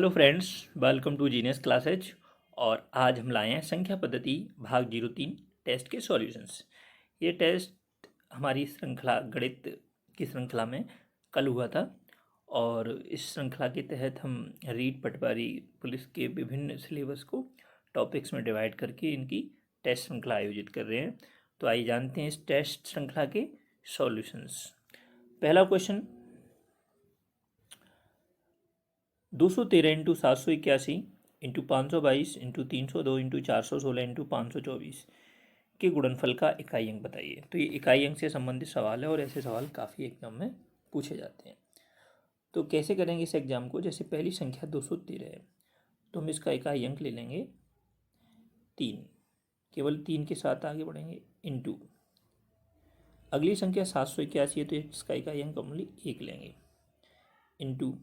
Hello friends, welcome to Genius Classes. और आज हम लाए हैं संख्या पद्धति भाग 03 टेस्ट के सॉल्यूशंस। ये टेस्ट हमारी श्रृंखला गणित की श्रृंखला में कल हुआ था और इस श्रृंखला के तहत हम रीट पटवारी पुलिस के विभिन्न सिलेबस को टॉपिक्स में डिवाइड करके इनकी टेस्ट श्रृंखला आयोजित कर रहे हैं। तो आइए जानते हैं इस टेस्ट श्रृंखला के सॉल्यूशंस। पहला question, 213 into 781 into 522 into 302 into 416 into 524 के गुणनफल का इकाई अंक बताइए। तो ये इकाई अंक से संबंधित सवाल है और ऐसे सवाल काफ़ी एग्जाम में पूछे जाते हैं। तो कैसे करेंगे इस एग्जाम को? जैसे पहली संख्या 213 है तो हम इसका इकाई अंक ले लेंगे 3, केवल 3 के साथ आगे बढ़ेंगे इंटू। अगली संख्या 781 है तो इसका इकाई अंक हम 1 लेंगे इंटू।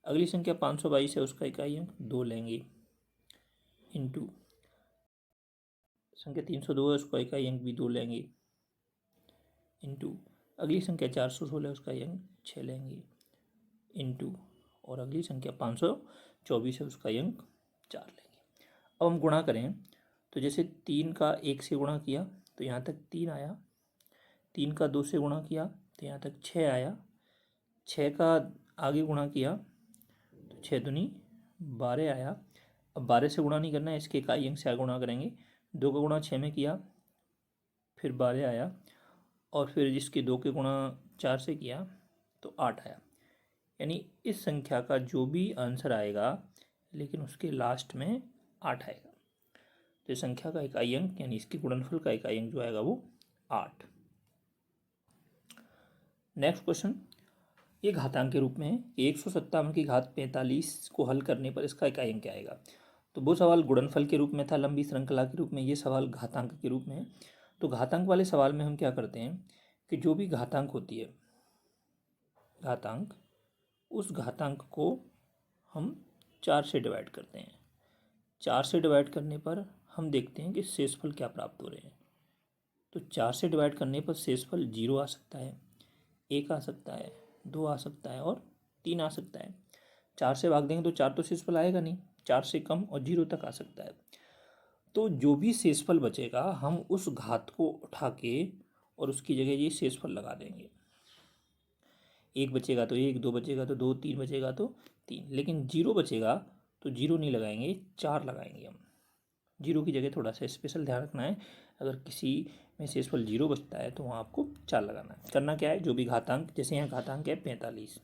अगली संख्या 522 है, उसका इकाई अंक 2 लेंगे इंटू। संख्या 302 है, उसका इकाई अंक भी 2 लेंगे इंटू। अगली संख्या 416 है, उसका अंक 6 लेंगे इंटू। और अगली संख्या 524 है, उसका अंक 4 लेंगे। अब हम गुणा करें तो जैसे 3 का 1 से गुणा किया तो यहाँ तक 3 आया, 3 का 2 से गुणा किया तो यहाँ तक 6 आया, 6 का आगे गुणा किया 6 दूनी 12 आया। अब 12 से गुणा नहीं करना है, इसके इकाई अंक से आगे गुणा करेंगे। 2 का गुणा 6 में किया फिर 12 आया, और फिर जिसके 2 के गुणा 4 से किया तो 8 आया। यानी इस संख्या का जो भी आंसर आएगा लेकिन उसके लास्ट में 8 आएगा। तो इस संख्या का इकाई अंक यानी इसके गुणनफल का इकाई अंक जो आएगा वो 8। नेक्स्ट क्वेश्चन, ये घातांक के रूप में है। 157 की घात 45 को हल करने पर इसका इकाई अंक क्या आएगा? तो वो सवाल गुणनफल के रूप में था, लंबी श्रृंखला के रूप में। ये सवाल घातांक के रूप में है। तो घातांक वाले सवाल में हम क्या करते हैं कि जो भी घातांक होती है, घातांक, उस घातांक को हम 4 से डिवाइड करते हैं। 4 से डिवाइड करने पर हम देखते हैं कि शेषफल क्या प्राप्त हो रहे हैं। तो 4 से डिवाइड करने पर शेषफल 0 आ सकता है, 1 आ सकता है, 2 आ सकता है और 3 आ सकता है। 4 से भाग देंगे तो 4 तो शेषफल आएगा नहीं, 4 से कम और 0 तक आ सकता है। तो जो भी शेषफल बचेगा हम उस घात को उठा के और उसकी जगह ये शेषफल लगा देंगे। 1 बचेगा तो 1, 2 बचेगा तो 2, 3 बचेगा तो 3। लेकिन 0 बचेगा तो 0 नहीं लगाएंगे, 4 लगाएंगे हम। 0 की जगह थोड़ा सा स्पेशल ध्यान रखना है, अगर किसी में शेषफल 0 बचता है तो वहाँ आपको 4 लगाना है। करना क्या है, जो भी घातांक, जैसे यहाँ घातांक है 45,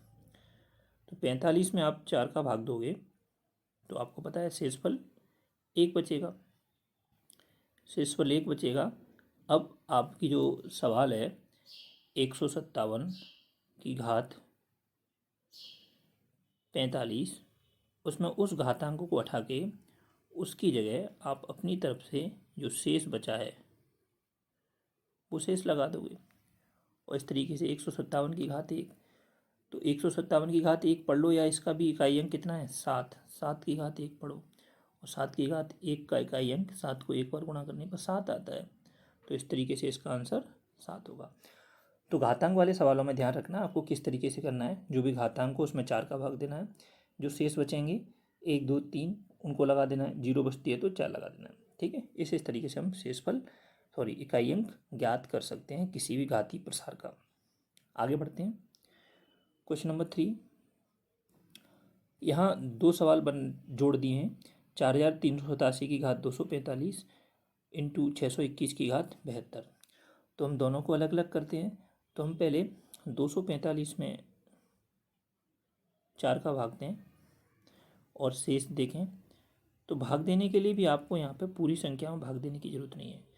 तो 45 में आप 4 का भाग दोगे तो आपको पता है शेषफल 1 बचेगा, शेषफल 1 बचेगा। अब आपकी जो सवाल है 157 की घात 45, उसमें उस घातांक को हटा के उसकी जगह आप अपनी तरफ से जो शेष बचा है वो शेष लगा दोगे। और इस तरीके से 157 की घात 1, तो 157 की घात 1 पढ़ लो, या इसका भी इकाई अंक कितना है 7, 7 की घात 1 पढ़ो। और 7 की घात 1 का इकाई अंक 7 को 1 बार गुणा करने पर 7 आता है। तो इस तरीके से इसका आंसर 7 होगा। तो घातांक वाले सवालों में ध्यान रखना आपको किस तरीके से करना है। जो भी घातांक हो उसमें 4 का भाग देना है, जो शेष बचेंगे 1, 2, 3 उनको लगा देना है, 0 बचती है तो 4 लगा देना है। ठीक है, इस तरीके से हम शेषफल इकाई अंक ज्ञात कर सकते हैं किसी भी घातीय प्रसार का। आगे बढ़ते हैं। क्वेश्चन नंबर 3, यहाँ 2 सवाल जोड़ दिए हैं। 4387 की घात 245 इंटू 621 की घात 72। तो हम दोनों को अलग अलग करते हैं। तो हम पहले 245 में 4 का भाग दें और शेष देखें। तो भाग देने के लिए भी आपको यहाँ पे पूरी संख्या में भाग देने की ज़रूरत नहीं है,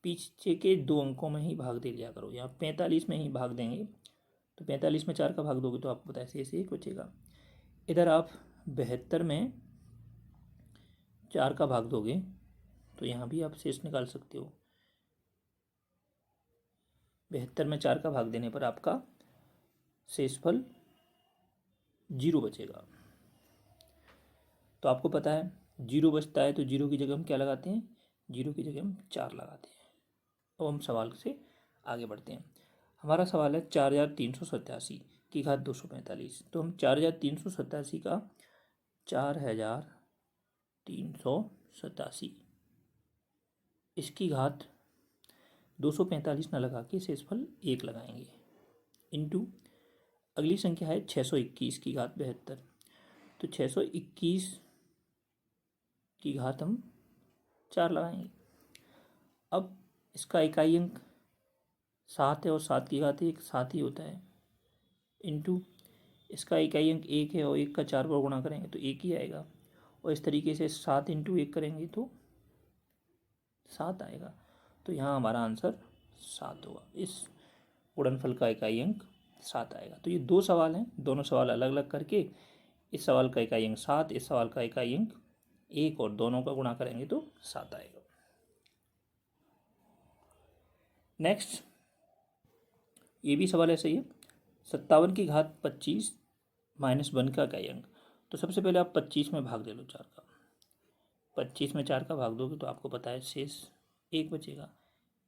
पीछे के 2 अंकों में ही भाग दे लिया करो। यहाँ 45 में ही भाग देंगे तो 45 में 4 का भाग दोगे तो आपको पता है शेष 1 बचेगा। इधर आप 72 में 4 का भाग दोगे तो यहाँ भी आप शेष निकाल सकते हो। 72 में 4 का भाग देने पर आपका शेषफल 0 बचेगा। तो आपको पता है 0 बचता है तो 0 की जगह हम क्या लगाते हैं, 0 की जगह हम 4 लगाते हैं। अब हम सवाल से आगे बढ़ते हैं। हमारा सवाल है 4387 की घात 245। तो हम 4387 का 4387। इसकी घात 245 न लगा के शेषफल 1 लगाएंगे, इंटू अगली संख्या है 621 की घात 72। तो 621 की घात हम 4 लगाएंगे। अब इसका इकाई अंक 7 है और 7 की घात 1 7 ही होता है, इंटू इसका इकाई अंक 1 है और 1 का 4 पर गुणा करेंगे तो 1 ही आएगा। और इस तरीके से 7 इंटू 1 करेंगे तो 7 आएगा। तो यहाँ हमारा आंसर 7 होगा। इस गुणनफल का इकाई अंक 7 आएगा। तो ये 2 सवाल हैं, दोनों सवाल अलग अलग करके इस सवाल का इकाई अंक 7, इस सवाल का इकाई अंक 1 और दोनों का गुणा करेंगे तो 7 आएगा। नेक्स्ट, ये भी सवाल ऐसे ही है। 57 की घात 25 माइनस 1 का इकाई अंक। तो सबसे पहले आप 25 में भाग दे लो 4 का। 25 में 4 का भाग दोगे तो आपको पता है शेष 1 बचेगा,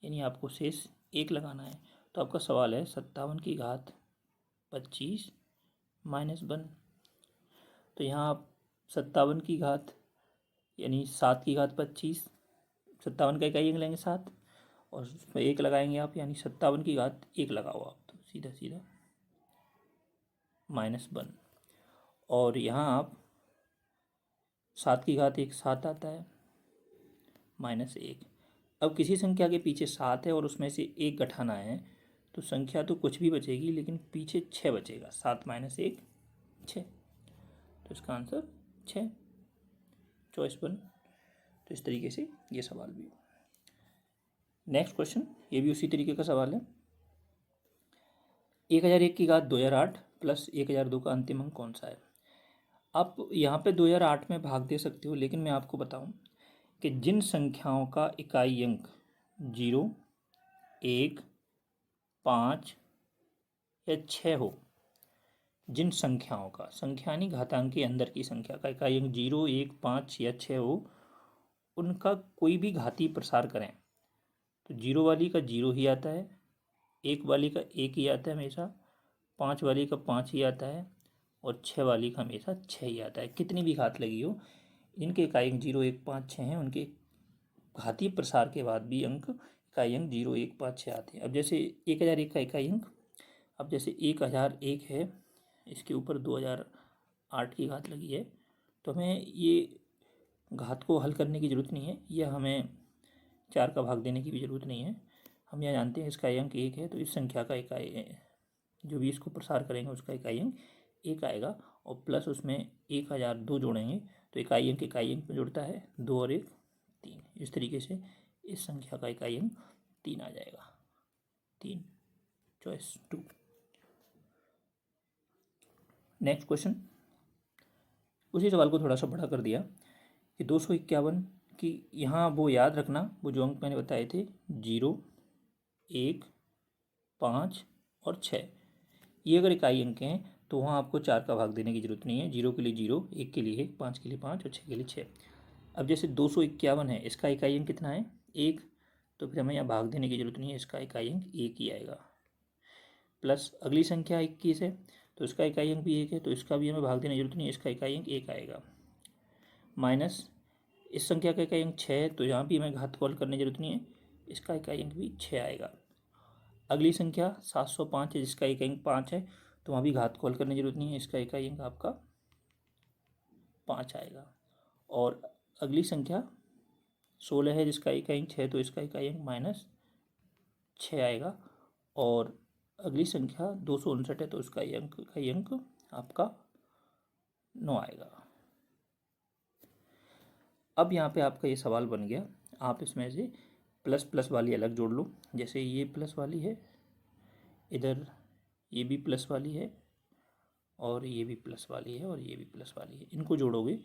यानी आपको शेष 1 लगाना है। तो आपका सवाल है 57 की घात 25 माइनस 1। तो यहाँ आप 57 की घात यानी 7 की घात 25, 57 का इकाई अंक लेंगे 7 और उसमें 1 लगाएंगे आप, यानी 57 की घात 1 लगाओ आप, तो सीधा सीधा माइनस 1। और यहाँ आप 7 की घात 1 7 आता है, माइनस 1। अब किसी संख्या के पीछे 7 है और उसमें से 1 घटाना है, तो संख्या तो कुछ भी बचेगी लेकिन पीछे 6 बचेगा। 7 माइनस 1 6, तो इसका आंसर 6, चॉइस 1। तो इस तरीके से ये सवाल भी। नेक्स्ट क्वेश्चन, ये भी उसी तरीके का सवाल है। 1001 की घात 2008 प्लस 1002 का अंतिम अंक कौन सा है? आप यहाँ पे 2008 में भाग दे सकते हो, लेकिन मैं आपको बताऊं कि जिन संख्याओं का इकाई अंक 0 1 5 या 6 हो, जिन संख्याओं का, संख्या यानी घातांक के अंदर की संख्या का इकाई अंक 0 1 5 या 6 हो, उनका कोई भी घातीय प्रसार करें तो 0 वाली का 0 ही आता है, 1 वाली का 1 ही आता है हमेशा, 5 वाली का 5 ही आता है और 6 वाली का हमेशा 6 ही आता है। कितनी भी घात लगी हो, इनके इकाई अंक 0 1 5 6 हैं, उनके घातीय प्रसार के बाद भी अंक इकाई अंक 0 1 5 6 आते हैं। अब जैसे 1001 का इकाई अंक, अब जैसे 1001 है, इसके ऊपर 2008 की घात लगी है, तो हमें ये घात को हल करने की ज़रूरत नहीं है, यह हमें 4 का भाग देने की भी ज़रूरत नहीं है। हम यह जानते हैं इसका अंक 1 है, तो इस संख्या का इकाई जो भी इसको प्रसार करेंगे उसका इकाई अंक 1 आएगा, और प्लस उसमें 1002 जोड़ेंगे तो इकाई अंक में जुड़ता है, 2 और 1 3। इस तरीके से इस संख्या का इकाई अंक 3 आ जाएगा, 3, चॉइस 2। नेक्स्ट क्वेश्चन, उसी सवाल को थोड़ा सा बड़ा कर दिया कि 251 की, यहाँ वो याद रखना वो जो अंक मैंने बताए थे 0 1 5 और 6, ये अगर इकाई अंक हैं तो वहाँ आपको 4 का भाग देने की जरूरत नहीं है। 0 के लिए 0, 1 के लिए 1, 5 के लिए 5 और 6 के लिए 6। अब जैसे 251 है, इसका इकाई अंक कितना है 1, तो फिर हमें यहाँ भाग देने की जरूरत नहीं है, इसका इकाई अंक 1 ही आएगा। प्लस अगली संख्या 21 है, तो इसका इकाई अंक भी 1 है, तो इसका भी हमें भाग देने की जरूरत नहीं है, इसका इकाई अंक 1 आएगा। माइनस इस संख्या का इकाई अंक 6 है, तो यहाँ भी हमें घात कॉल करने की जरूरत नहीं है, इसका इकाई अंक भी 6 आएगा। अगली संख्या 705 है, जिसका इकाई अंक 5 है, तो वहाँ भी घात कॉल करने की जरूरत नहीं है, इसका इकाई अंक आपका 5 आएगा। और अगली संख्या 16 है, जिसका इकाई अंक 6, तो इसका इकाई अंक -6 आएगा। और अगली संख्या 259 है, तो इसका इकाई अंक आपका 9 आएगा। अब यहाँ पे आपका ये सवाल बन गया, आप इसमें से प्लस प्लस वाली अलग जोड़ लो। जैसे ये प्लस वाली है, इधर ये भी प्लस वाली है, और ये भी प्लस वाली है, और ये भी प्लस वाली है। इनको जोड़ोगे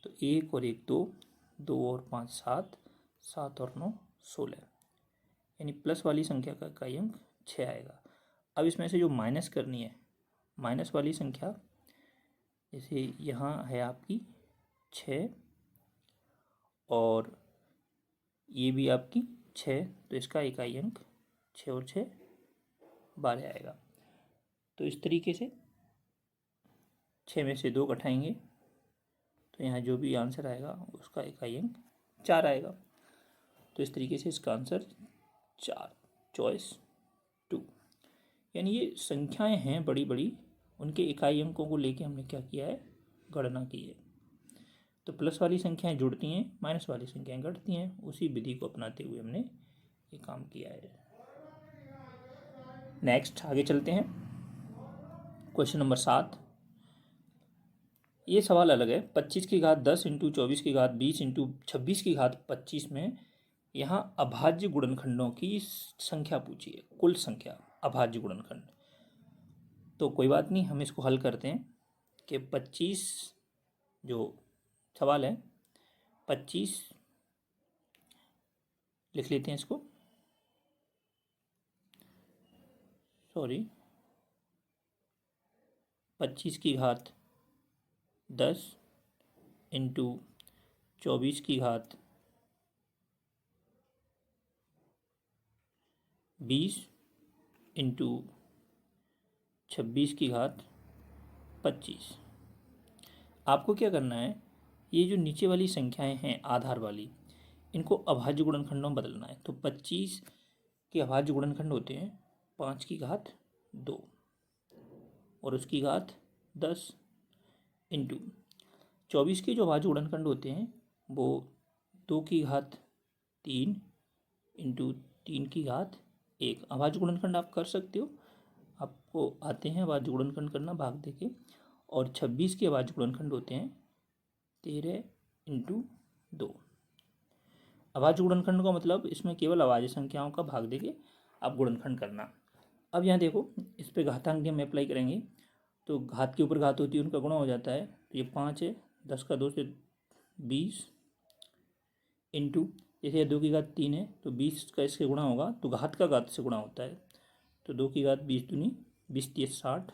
तो 1 और 1 2, 2 और 5 7, 7 और 9 16, यानी प्लस वाली संख्या का इकाई अंक 6 आएगा। अब इसमें से जो माइनस करनी है, माइनस वाली संख्या, जैसे यहाँ है आपकी 6 और ये भी आपकी 6, तो इसका इकाई अंक 6 और 6 12 आएगा। तो इस तरीके से 6 में से 2 घटाएंगे तो यहाँ जो भी आंसर आएगा उसका इकाई अंक 4 आएगा। तो इस तरीके से इसका आंसर 4, चॉइस 2। यानी ये संख्याएं हैं बड़ी बड़ी, उनके इकाई अंकों को लेके हमने क्या किया है, गणना की है। तो प्लस वाली संख्याएं जुड़ती हैं, माइनस वाली संख्याएं घटती हैं, उसी विधि को अपनाते हुए हमने ये काम किया है। नेक्स्ट आगे चलते हैं। Question number 7। ये सवाल अलग है। 25 की घात 10 इंटू 24 की घात 20 इंटू 26 की घात 25 में यहाँ अभाज्य गुणनखंडों की संख्या पूछी है, कुल संख्या अभाज्य गुणनखंड। तो कोई बात नहीं, हम इसको हल करते हैं कि 25 जो सवाल है, 25 लिख लेते हैं इसको, सॉरी 25 की घात 10 इंटू 24 की घात 20 इंटू 26 की घात 25। आपको क्या करना है, ये जो नीचे वाली संख्याएं हैं आधार वाली, इनको अभाज्य गुणनखंडों में बदलना है। तो 25 के अभाज्य गुणनखंड होते हैं 5 की घात 2 और उसकी घात 10 इंटू 24 के जो अभाज्य गुणनखंड होते हैं वो 2 की घात 3 इंटू 3 की घात 1। अभाज्य गुणनखंड आप कर सकते हो, आपको आते हैं अभाज्य गुणनखंड करना भाग देके। और 26 के अभाज्य गुणनखंड होते हैं 13 इंटू 2। अभाज्य गुणनखंड का मतलब इसमें केवल अभाज्य संख्याओं का भाग देके आप गुणनखंड करना। अब यहाँ देखो, इस पे घातांक हम अप्लाई करेंगे तो घात के ऊपर घात होती है, उनका गुणा हो जाता है। तो ये 5 है, 10 का 2 से 20 इंटू, जैसे 2 की घात 3 है तो 20 का इससे गुणा होगा तो घात का घात से गुणा होता है। तो 2 की घात 20 दूनी 20 30 60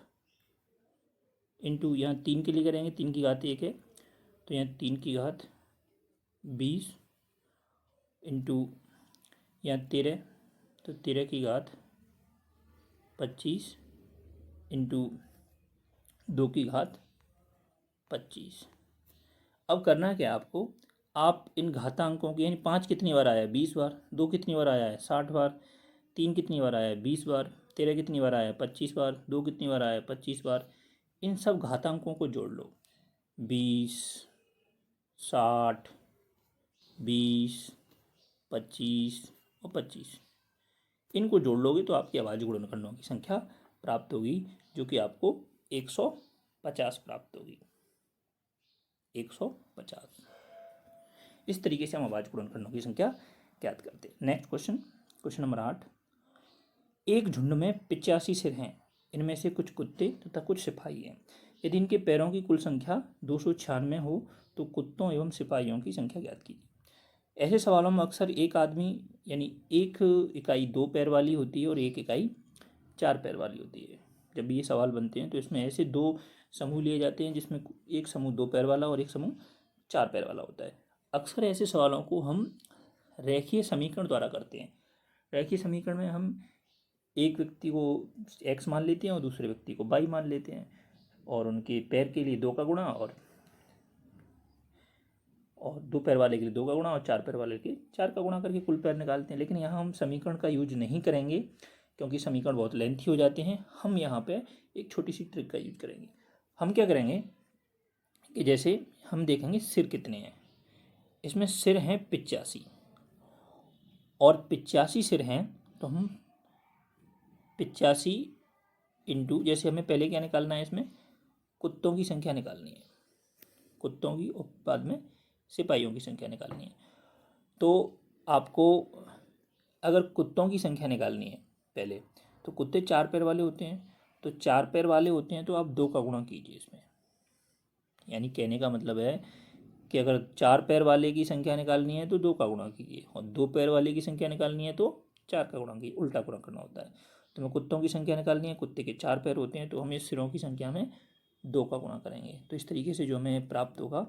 इंटू यहाँ 3 के लिए करेंगे, 3 की घात 1 है तो यहाँ 3 की घात 20 इंटू यहाँ 13 तो 13 की घात 25 इंटू 2 की घात 25। अब करना क्या आपको, आप इन घातांकों के, यानी 5 कितनी बार आया है 20 बार, 2 कितनी बार आया है 60 बार, 3 कितनी बार आया है 20 बार, 13 कितनी बार आया है 25 बार, 2 कितनी बार आया है 25 बार। इन सब घातांकों को जोड़ लो, 20 60 20 25 और 25, इनको जोड़ लोगे तो आपकी अभाज्य गुणनखंडों की संख्या प्राप्त होगी, जो कि आपको 150 प्राप्त होगी, 150। इस तरीके से हम अभाज्य गुणनखंडों की संख्या ज्ञात करते हैं। Next question, question number 8। एक झुंड में 85 सिर हैं, इनमें से कुछ कुत्ते तथा कुछ सिपाही हैं। यदि इनके पैरों की कुल संख्या 296 हो तो कुत्तों एवं सिपाहियों की संख्या ज्ञात कीजिए। ऐसे सवालों में अक्सर एक आदमी, यानी एक इकाई 2 पैर वाली होती है और एक इकाई 4 पैर वाली होती है। जब भी ये सवाल बनते हैं तो इसमें ऐसे 2 समूह लिए जाते हैं जिसमें एक समूह 2 पैर वाला और एक समूह 4 पैर वाला होता है। अक्सर ऐसे सवालों को हम रेखीय समीकरण द्वारा करते हैं। रेखीय समीकरण में हम एक व्यक्ति को x मान लेते हैं और दूसरे व्यक्ति को y मान लेते हैं, और उनके पैर के लिए 2 का गुणा और 2 पैर वाले के लिए 2 का गुणा और 4 पैर वाले के 4 का गुणा करके कुल पैर निकालते हैं। लेकिन यहाँ हम समीकरण का यूज नहीं करेंगे क्योंकि समीकरण बहुत लेंथी हो जाते हैं। हम यहाँ पे एक छोटी सी ट्रिक का यूज करेंगे। हम क्या करेंगे कि जैसे हम देखेंगे सिर कितने हैं, इसमें सिर हैं 85 और 85 सिर हैं, तो हम 85 इंटू, जैसे हमें पहले क्या निकालना है, इसमें कुत्तों की संख्या निकालनी है, कुत्तों की, और बाद में सिपाहियों की संख्या निकालनी है। तो आपको अगर कुत्तों की संख्या निकालनी है पहले, तो कुत्ते 4 पैर वाले होते हैं, तो 4 पैर वाले होते हैं तो आप 2 का गुणा कीजिए इसमें। यानी कहने का मतलब है कि अगर 4 पैर वाले की संख्या निकालनी है तो 2 का गुणा कीजिए, और 2 पैर वाले की संख्या निकालनी है तो 4 का गुणा कीजिए, उल्टा गुणा करना होता है। तो हमें कुत्तों की संख्या निकालनी है, कुत्ते के 4 पैर होते हैं तो हमें सिरों की संख्या में 2 का गुणा करेंगे। तो इस तरीके से जो हमें प्राप्त होगा,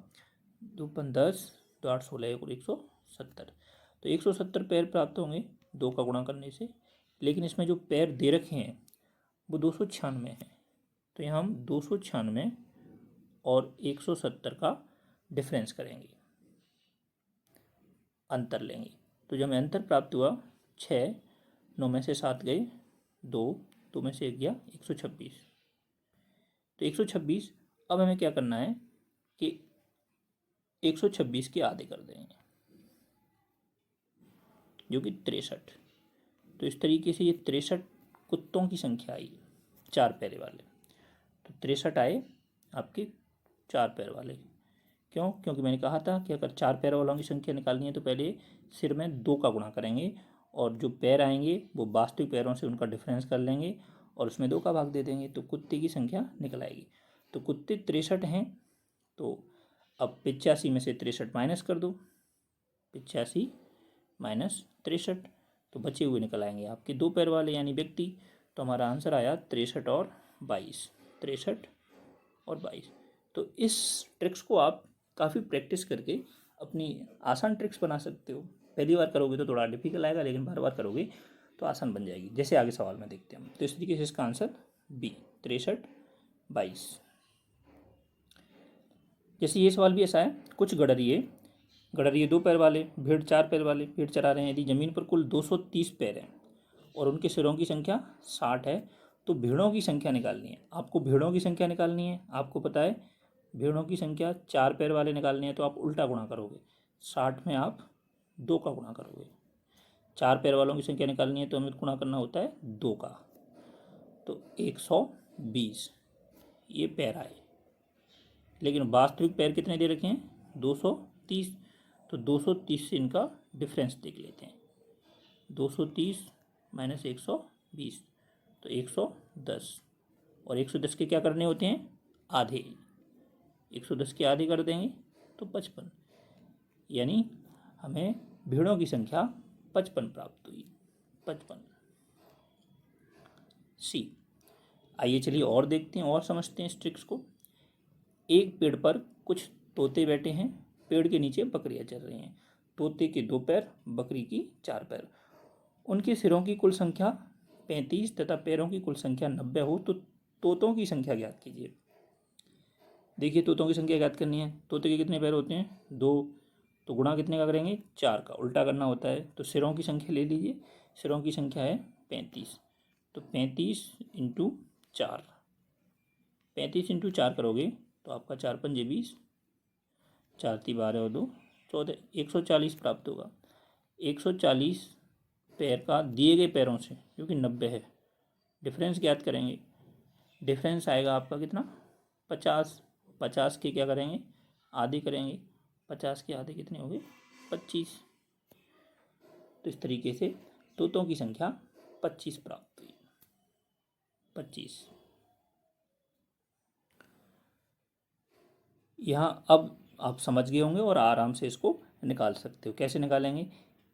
2 पन 10, 2 8 16 और 170, तो 170 पैर प्राप्त होंगे 2 का गुणा करने से। लेकिन इसमें जो पैर दे रखे हैं वो 296 हैं, तो यहाँ हम 296 और 170 का डिफरेंस करेंगे, अंतर लेंगे। तो जब हमें अंतर प्राप्त हुआ 6, 9 में से 7 गए 2, 2 में से 1 गया 126। तो 126 अब हमें क्या करना है कि 126 के आधे कर देंगे जो कि 63। तो इस तरीके से ये 63 कुत्तों की संख्या आई 4 पैर वाले। तो 63 आए आपके 4 पैर वाले। क्यों? क्योंकि मैंने कहा था कि अगर 4 पैर वालों की संख्या निकालनी है तो पहले सिर में 2 का गुणा करेंगे और जो पैर आएंगे वो वास्तविक पैरों से उनका डिफरेंस कर लेंगे और उसमें 2 का भाग दे देंगे तो कुत्ते की संख्या निकल आएगी। तो कुत्ते 63 हैं। तो अब 85 में से 63 माइनस कर दो, 85 माइनस 63, तो बचे हुए निकल आएंगे आपके 2 पैर वाले यानी व्यक्ति। तो हमारा आंसर आया 63 और 22, 63 और 22। तो इस ट्रिक्स को आप काफ़ी प्रैक्टिस करके अपनी आसान ट्रिक्स बना सकते हो। पहली बार करोगे तो थोड़ा डिफिकल्ट आएगा, लेकिन बार बार करोगे तो आसान बन जाएगी। जैसे आगे सवाल में देखते हैं हम। तो इस तरीके से इसका आंसर बी 63, 22। जैसे ये सवाल भी ऐसा है, कुछ गडरिए 2 पैर वाले, भेड़ 4 पैर वाले भेड़ चरा रहे हैं। यदि ज़मीन पर कुल 230 पैर हैं और उनके सिरों की संख्या 60 है तो भेड़ों की संख्या निकालनी है। आपको भेड़ों की संख्या निकालनी है। आपको पता है भेड़ों की संख्या 4 पैर वाले निकालनी है तो आप उल्टा गुणा करोगे, 60 में आप 2 का गुणा करोगे। 4 पैर वालों की संख्या निकालनी है तो हमें गुणा करना होता है 2 का। तो 120 ये पैर आए, लेकिन वास्तविक पैर कितने दे रखे हैं? 230। तो 230 से इनका डिफरेंस देख लेते हैं। 230 माइनस 120 तो 110। और 110 के क्या करने होते हैं? आधे। 110 के आधे कर देंगे तो 55, यानी हमें भेड़ों की संख्या 55 प्राप्त हुई, 55। सी। आइए चलिए और देखते हैं और समझते हैं इस ट्रिक्स को। एक पेड़ पर कुछ तोते बैठे हैं, पेड़ के नीचे बकरियां चल रही हैं। तोते के 2 पैर, बकरी की 4 पैर। उनके सिरों की कुल संख्या 35 तथा पैरों की कुल संख्या 90 हो तो तोतों की संख्या ज्ञात कीजिए। देखिए तोतों की संख्या ज्ञात करनी है। तोते के कितने पैर होते हैं? 2। तो गुणा कितने का करेंगे? 4 का। उल्टा करना होता है। तो सिरों की संख्या ले लीजिए। सिरों की संख्या है 35। तो 35 इंटू 4, 35 इंटू 4 करोगे तो आपका 4 पंजे 20, 4 ती 12 और 2 14, 140 प्राप्त होगा। 140 पैर का दिए गए पैरों से, क्योंकि 90 है, डिफरेंस ज्ञात करेंगे। डिफरेंस आएगा आपका कितना? 50। 50 के क्या करेंगे? आधे करेंगे। 50 के आधे कितने हो गए? 25। तो इस तरीके से तोतों की संख्या 25 प्राप्त हुई, 25। यहाँ अब आप समझ गए होंगे और आराम से इसको निकाल सकते हो। कैसे निकालेंगे?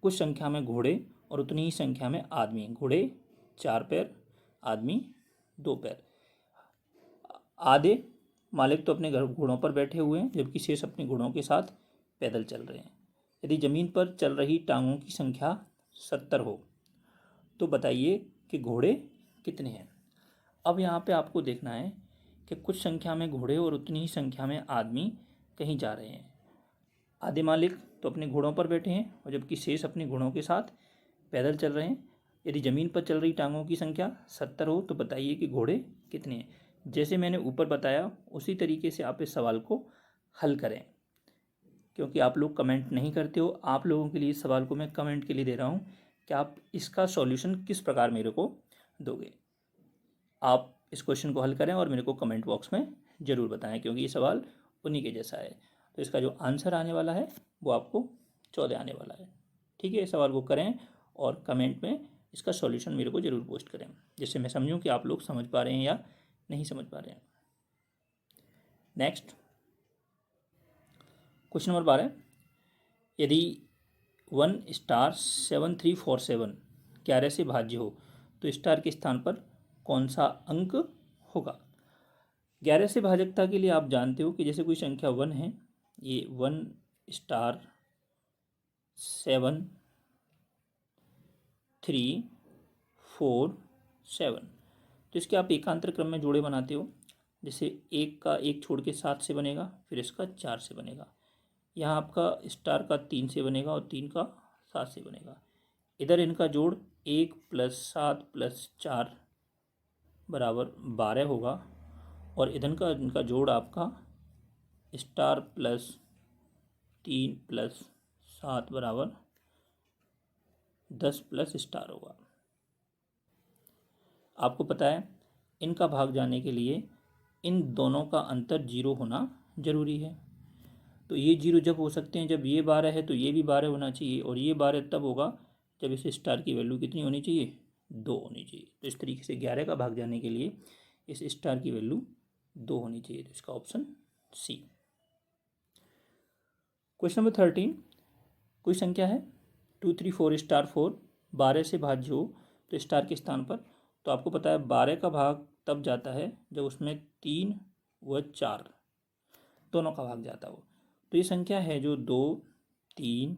कुछ संख्या में घोड़े और उतनी ही संख्या में आदमी। घोड़े 4 पैर, आदमी 2 पैर। आधे मालिक तो अपने घोड़ों पर बैठे हुए हैं जबकि शेष अपने घोड़ों के साथ पैदल चल रहे हैं। यदि ज़मीन पर चल रही टांगों की संख्या 70 हो तो बताइए कि घोड़े कितने हैं। अब यहाँ पे आपको देखना है कि कुछ संख्या में घोड़े और उतनी ही संख्या में आदमी कहीं जा रहे हैं। आधे मालिक तो अपने घोड़ों पर बैठे हैं और जबकि शेष अपने घोड़ों के साथ पैदल चल रहे हैं। यदि ज़मीन पर चल रही टांगों की संख्या 70 हो तो बताइए कि घोड़े कितने हैं। जैसे मैंने ऊपर बताया उसी तरीके से आप इस सवाल को हल करें। क्योंकि आप लोग कमेंट नहीं करते हो, आप लोगों के लिए इस सवाल को मैं कमेंट के लिए दे रहा हूँ कि आप इसका सॉल्यूशन किस प्रकार मेरे को दोगे। आप इस क्वेश्चन को हल करें और मेरे को कमेंट बॉक्स में ज़रूर बताएं, क्योंकि ये सवाल उन्हीं के जैसा है। तो इसका जो आंसर आने वाला है वो आपको 14 आने वाला है। ठीक है, इस सवाल को करें और कमेंट में इसका सॉल्यूशन मेरे को ज़रूर पोस्ट करें, जिससे मैं समझूं कि आप लोग समझ पा रहे हैं या नहीं समझ पा रहे हैं। Next question number 12। यदि 1 स्टार 7347 11 से भाज्य हो तो स्टार के स्थान पर कौन सा अंक होगा? 11 से भाजकता के लिए आप जानते हो कि जैसे कोई संख्या 1 है, ये 1 स्टार 7 3 4 7, तो इसके आप एकांतर क्रम में जोड़े बनाते हो। जैसे एक का एक छोड़ के 7 से बनेगा, फिर इसका 4 से बनेगा। यहाँ आपका स्टार का 3 से बनेगा और 3 का 7 से बनेगा। इधर इनका जोड़ 1 + 7 + 4 बराबर 12 होगा, और इनका जोड़ आपका स्टार +3 + 7 बराबर 10 + स्टार होगा। आपको पता है इनका भाग जाने के लिए इन दोनों का अंतर 0 होना जरूरी है। तो ये 0 जब हो सकते हैं जब ये 12 है, तो ये भी 12 होना चाहिए, और ये 12 तब होगा जब इस स्टार की वैल्यू कितनी होनी चाहिए, 2 होनी चाहिए। तो इस तरीके से 11 का भाग जाने के लिए इस स्टार की वैल्यू 2 होनी चाहिए। तो इसका ऑप्शन सी। क्वेश्चन नंबर 13, कोई संख्या है 2 3 4 स्टार 4 12 से भाज्य हो तो स्टार के स्थान पर। तो आपको पता है 12 का भाग तब जाता है जब उसमें 3 व 4 दोनों का भाग जाता हो। तो ये संख्या है जो 2 3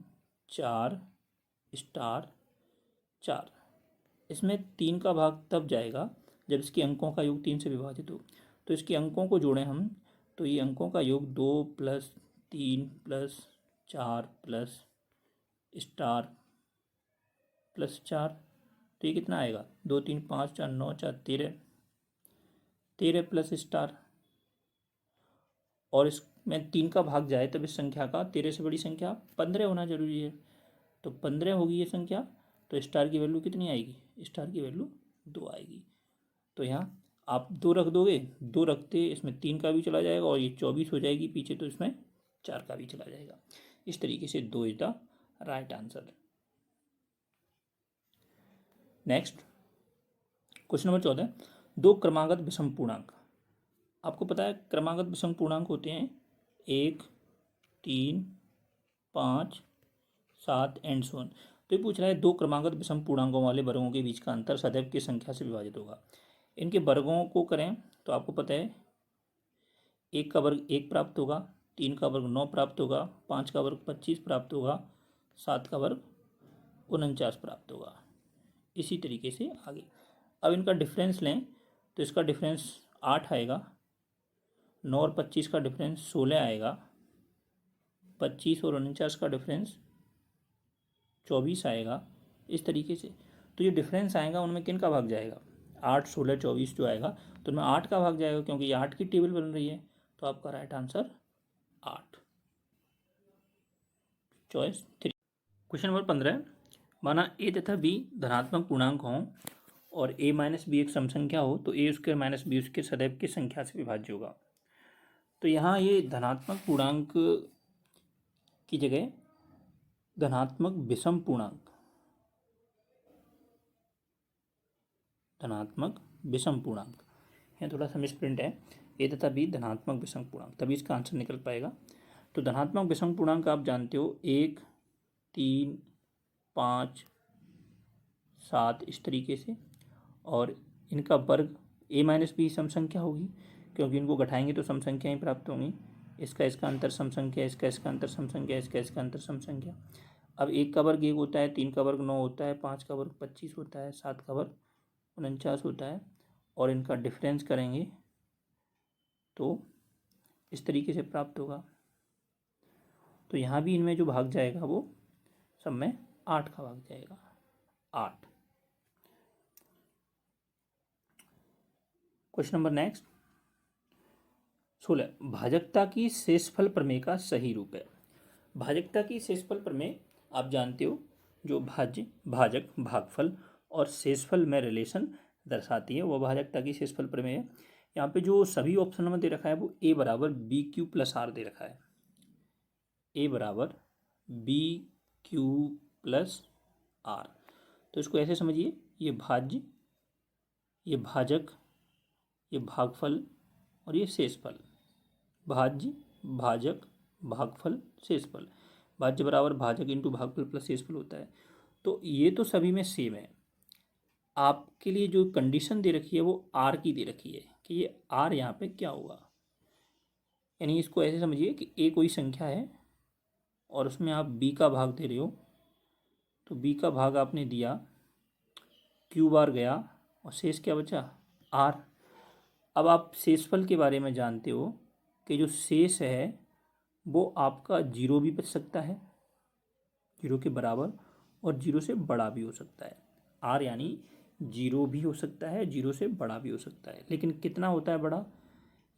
4 स्टार 4, इसमें 3 का भाग तब जाएगा जब इसके अंकों का योग 3 से विभाजित हो। तो इसके अंकों को जोड़ें हम, तो ये अंकों का योग 2 + 3 + 4 + स्टार +4, तो ये कितना आएगा, 2 3 5 4 9 4 13, 13 + स्टार। और इसमें 3 का भाग जाए तब इस संख्या का 13 से बड़ी संख्या 15 होना जरूरी है। तो 15 होगी ये संख्या, तो स्टार की वैल्यू कितनी आएगी, स्टार की वैल्यू 2 आएगी। तो यहाँ आप 2 रख दोगे, 2 रखते इसमें 3 का भी चला जाएगा और ये 24 हो जाएगी पीछे, तो इसमें 4 का भी चला जाएगा। इस तरीके से 2 is the right answer. Next question number 14, 2 क्रमागत विषम पूर्णांक। आपको पता है क्रमागत विषम पूर्णांक होते हैं 1 3 5 7 एंड सो ऑन। तो ये पूछ रहा है 2 क्रमागत विषम पूर्णांकों वाले वर्गों के बीच का अंतर सदैव किस संख्या से विभाजित होगा। इनके वर्गों को करें तो आपको पता है 1 का वर्ग 1 प्राप्त होगा, 3 का वर्ग 9 प्राप्त होगा, 5 का वर्ग 25 प्राप्त होगा, 7 का वर्ग 49 प्राप्त होगा। इसी तरीके से आगे। अब इनका डिफरेंस लें तो इसका डिफरेंस 8 आएगा, 9 और 25 का डिफरेंस 16 आएगा, 25 और 49 का डिफरेंस 24 आएगा। इस तरीके से तो ये डिफरेंस आएगा उनमें किन का भाग जाएगा, 8 16 24 जो आएगा, तो उनमें 8 का भाग जाएगा क्योंकि ये 8 की टेबल बन रही है। तो आपका right answer 8, choice 3। Question number 15, माना ए तथा बी धनात्मक पूर्णांक हों और a - b एक सम संख्या हो तो a² - b² सदैव किस संख्या से विभाज्य होगा। तो यहाँ ये धनात्मक पूर्णांक की जगह धनात्मक विषम पूर्णांक, धनात्मक विषम पूर्णांक, यहाँ थोड़ा सा मिसप्रिंट है, ए तथा बी धनात्मक विषम पूर्णांक, तभी इसका आंसर निकल पाएगा। तो धनात्मक विषम पूर्णांक आप जानते हो 1 3 5 7 इस तरीके से, और इनका वर्ग a - b सम संख्या होगी क्योंकि इनको घटाएंगे तो सम संख्या ही प्राप्त होंगी। इसका अंतर सम संख्या, इसका अंतर सम संख्या, इसका अंतर सम संख्या। अब 1 का वर्ग 1 होता है, 3 का वर्ग 9 होता है, 5 का वर्ग 25 होता है, 7 का वर्ग 49 होता है, और इनका डिफरेंस करेंगे तो इस तरीके से प्राप्त होगा। तो यहाँ भी इनमें जो भाग जाएगा वो सब में 8 का भाग जाएगा, 8। क्वेश्चन नंबर नेक्स्ट 16, भाजकता की शेषफल प्रमेय का सही रूप है। भाजकता की शेषफल प्रमेय आप जानते हो, जो भाज्य भाजक भागफल और शेषफल में रिलेशन दर्शाती है, वह भाजकता की शेषफल प्रमेय है। यहाँ पे जो सभी ऑप्शन में दे रखा है वो a = BQ + R दे रखा है, a = BQ + R। तो इसको ऐसे समझिए, ये भाज्य, ये भाजक, ये भागफल और ये शेषफल। भाज्य भाजक भागफल शेषफल, भाज्य बराबर भाजक इंटू भागफल प्लस शेषफल होता है। तो ये तो सभी में सेम है। आपके लिए जो कंडीशन दे रखी है वो आर की दे रखी है कि ये आर यहाँ पे क्या होगा। यानी इसको ऐसे समझिए कि ए कोई संख्या है और उसमें आप बी का भाग दे रहे हो, तो बी का भाग आपने दिया, क्यू बार गया और शेष क्या बचा, आर। अब आप शेषफल के बारे में जानते हो कि जो शेष है वो आपका जीरो भी बच सकता है, जीरो के बराबर, और जीरो से बड़ा भी हो सकता है। आर यानी जीरो भी हो सकता है, जीरो से बड़ा भी हो सकता है, लेकिन कितना होता है बड़ा?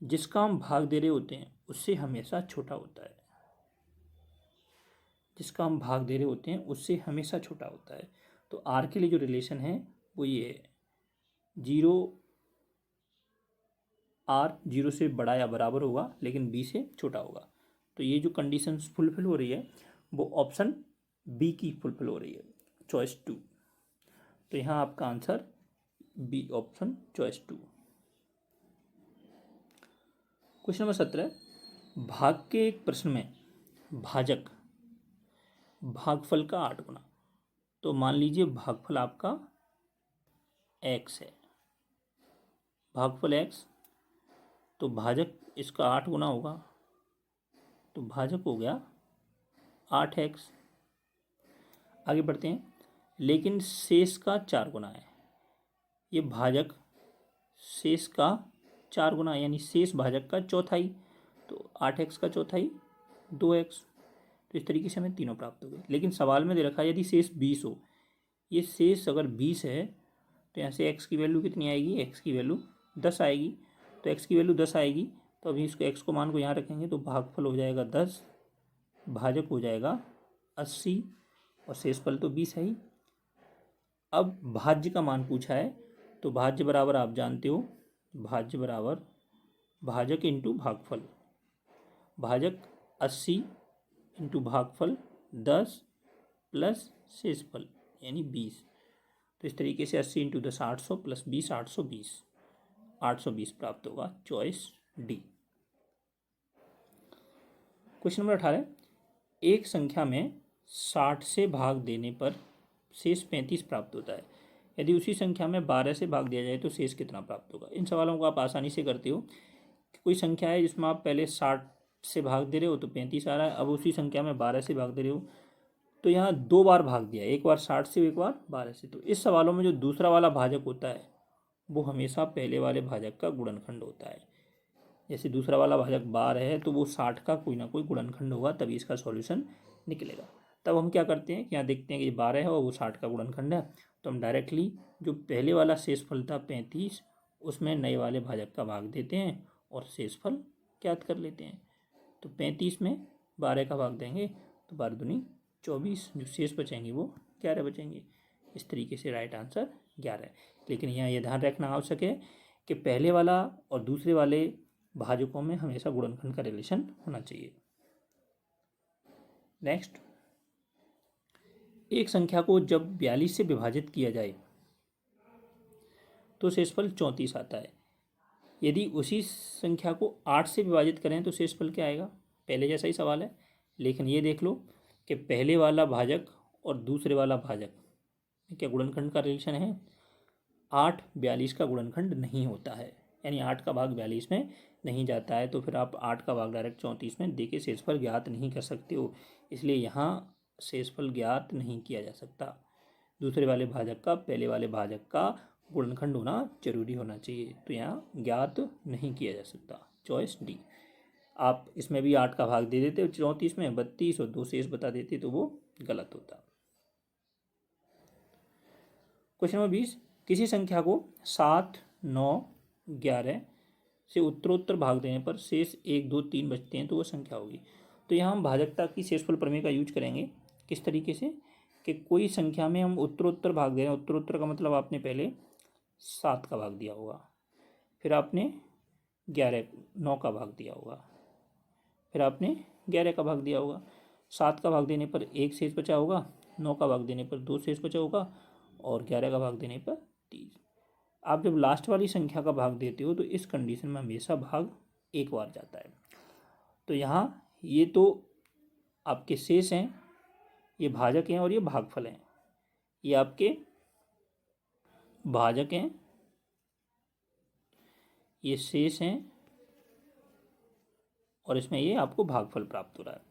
जिसका हम भाग दे रहे होते हैं उससे हमेशा छोटा होता है, जिसका हम भाग दे रहे होते हैं उससे हमेशा छोटा होता है। तो आर के लिए जो रिलेशन है वो ये है, जीरो, आर जीरो से बड़ा या बराबर होगा लेकिन बी से छोटा होगा। तो ये जो कंडीशंस फुलफिल हो रही है वो ऑप्शन बी की फुलफिल हो रही है, चॉइस 2। तो यहाँ आपका answer B option choice 2। Question number 17, भाग के एक प्रश्न में भाजक भागफल का 8 गुना। तो मान लीजिए भागफल आपका x है, भागफल x, तो भाजक इसका 8 गुना होगा, तो भाजक हो गया 8x। आगे बढ़ते हैं, लेकिन शेष का 4 गुना है। ये भाजक शेष का 4 गुना है, यानी शेष भाजक का चौथाई, तो 8x का चौथाई 2x। तो इस तरीके से हमें तीनों प्राप्त हो गए। लेकिन सवाल में दे रखा है यदि शेष 20 हो, ये शेष अगर 20 है तो यहाँ से x की वैल्यू कितनी आएगी? x की वैल्यू 10 आएगी। तो x की वैल्यू 10 आएगी, तो अभी इसको x को मान को यहाँ रखेंगे, तो भागफल हो जाएगा 10, भाजक हो जाएगा 80, और शेषफल तो 20 है ही। अब भाज्य का मान पूछा है, तो भाज्य बराबर आप जानते हो, भाज्य बराबर भाजक इंटू भागफल। भाजक 80 इंटू भागफल 10 प्लस शेषफल यानी 20। तो इस तरीके से 80 इंटू 10 800 प्लस 20 820, 820 प्राप्त होगा, चॉइस डी। क्वेश्चन नंबर 18, एक संख्या में 60 से भाग देने पर शेष 35 प्राप्त होता है। यदि उसी संख्या में 12 से भाग दिया जाए तो शेष कितना प्राप्त होगा? इन सवालों को आप आसानी से करते हो कि कोई संख्या है जिसमें आप पहले 60 से भाग दे रहे हो तो 35 आ रहा है, अब उसी संख्या में 12 से भाग दे रहे हो, तो यहाँ 2 बार भाग दिया, एक बार 60 से एक बार 12 से। तो इस सवालों में जो दूसरा वाला भाजक होता है वो हमेशा पहले वाले भाजक का गुणनखंड होता है। जैसे दूसरा वाला भाजक 12 है तो वो 60 का कोई ना कोई गुणनखंड होगा, तभी इसका सॉल्यूशन निकलेगा। तब हम क्या करते हैं कि यहाँ देखते हैं कि 12 है और वो 60 का गुणनखंड है, तो हम डायरेक्टली जो पहले वाला शेषफल था 35, उसमें नए वाले भाजक का भाग देते हैं और शेषफल ज्ञात कर लेते हैं। तो 35 में 12 का भाग देंगे तो 12 दूनी 24, जो शेष बचेंगे वो 11 बचेंगे। इस तरीके से राइट आंसर 11 है। लेकिन यहाँ यह ध्यान रखना आवश्यक है कि पहले वाला और दूसरे वाले भाजकों में हमेशा गुणनखंड का रिलेशन होना चाहिए। नेक्स्ट, एक संख्या को जब 42 से विभाजित किया जाए तो शेषफल 34 आता है। यदि उसी संख्या को 8 से विभाजित करें तो शेषफल क्या आएगा? पहले जैसा ही सवाल है, लेकिन ये देख लो कि पहले वाला भाजक और दूसरे वाला भाजक में क्या गुणनखंड का रिलेशन है? 8 42 का गुणनखंड नहीं होता है, यानी 8 का भाग 42 में नहीं जाता है, तो फिर आप 8 का भाग डायरेक्ट 34 में देके शेषफल ज्ञात नहीं कर सकते हो, इसलिए यहाँ शेषफल ज्ञात नहीं किया जा सकता। दूसरे वाले भाजक का पहले वाले भाजक का गुणनखंड होना जरूरी होना चाहिए, तो यहाँ ज्ञात नहीं किया जा सकता, चॉइस डी। आप इसमें भी 8 का भाग दे देते 34 में 32 और 2 शेष बता देते तो वो गलत होता। क्वेश्चन नंबर 20, किसी संख्या को 7 9 11 से उत्तरोत्तर भाग देने पर शेष 1 2 3 बचते हैं तो वो संख्या होगी। तो यहाँ हम भाजकता की शेषफल प्रमेय का यूज करेंगे। किस तरीके से कि कोई संख्या में हम उत्तरोत्तर भाग दे रहे हैं, उत्तरोत्तर का मतलब आपने पहले 7 का भाग दिया होगा, फिर आपने 9 का भाग दिया होगा, फिर आपने 11 का भाग दिया होगा। 7 का भाग देने पर 1 शेष बचा होगा, 9 का भाग देने पर 2 शेष बचा होगा, और 11 का भाग देने पर 3। आप जब लास्ट वाली संख्या का भाग देते हो तो इस कंडीशन में हमेशा भाग एक बार जाता है। तो यहाँ ये तो आपके शेष हैं, ये भाजक हैं और ये भागफल हैं। ये आपके भाजक हैं, ये शेष हैं, और इसमें ये आपको भागफल प्राप्त हो रहा है।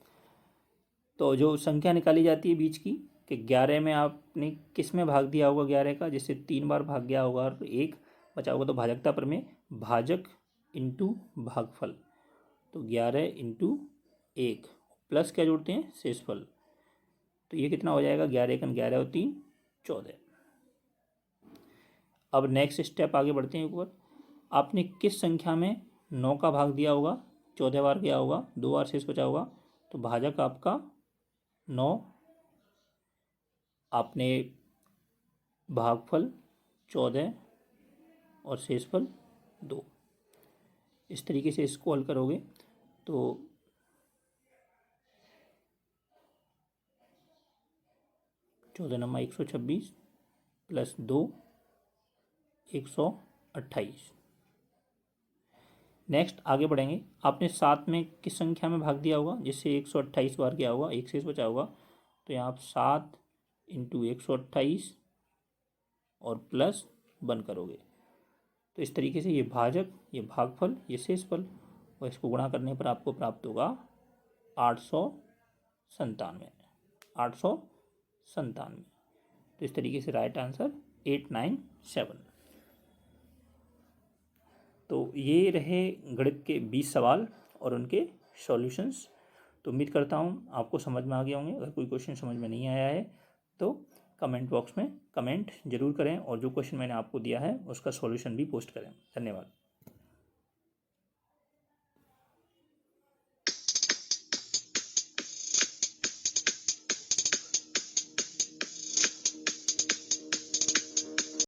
तो जो संख्या निकाली जाती है बीच की कि 11 में आपने किस में भाग दिया होगा 11 का, जिससे 3 बार भाग गया होगा और 1 बचा होगा, तो भाजकता प्रमेय भाजक इंटू भागफल, तो 11 इंटू 1 प्लस क्या जोड़ते हैं, शेषफल। तो ये कितना हो जाएगा, 11 एकन 11 और 3 14। अब नेक्स्ट स्टेप आगे बढ़ते हैं ऊपर। आपने किस संख्या में 9 का भाग दिया होगा, 14 बार गया होगा, 2 बार शेष बचा होगा, तो भाजक आपका 9, आपने भागफल 14 और शेषफल 2। इस तरीके से इसको हल करोगे तो 14 नंबर 126 प्लस 2 128। नेक्स्ट आगे बढ़ेंगे। आपने 7 में किस संख्या में भाग दिया होगा, जिससे 128 बार गया होगा, एक शेष बचा होगा। तो यहाँ आप 7 इंटू 128 और प्लस 1 करोगे। तो इस तरीके से ये भाजक, ये भागफल, ये शेषफल, और इसको गुणा करने पर आपको प्राप्त होगा 897। 897। तो इस तरीके से राइट आंसर 897। तो ये रहे गणित के 20 सवाल और उनके सॉल्यूशंस। तो उम्मीद करता हूँ आपको समझ में आ गए होंगे। अगर कोई क्वेश्चन समझ में नहीं आया है तो कमेंट बॉक्स में कमेंट जरूर करें, और जो क्वेश्चन मैंने आपको दिया है उसका सॉल्यूशन भी पोस्ट करें। धन्यवाद।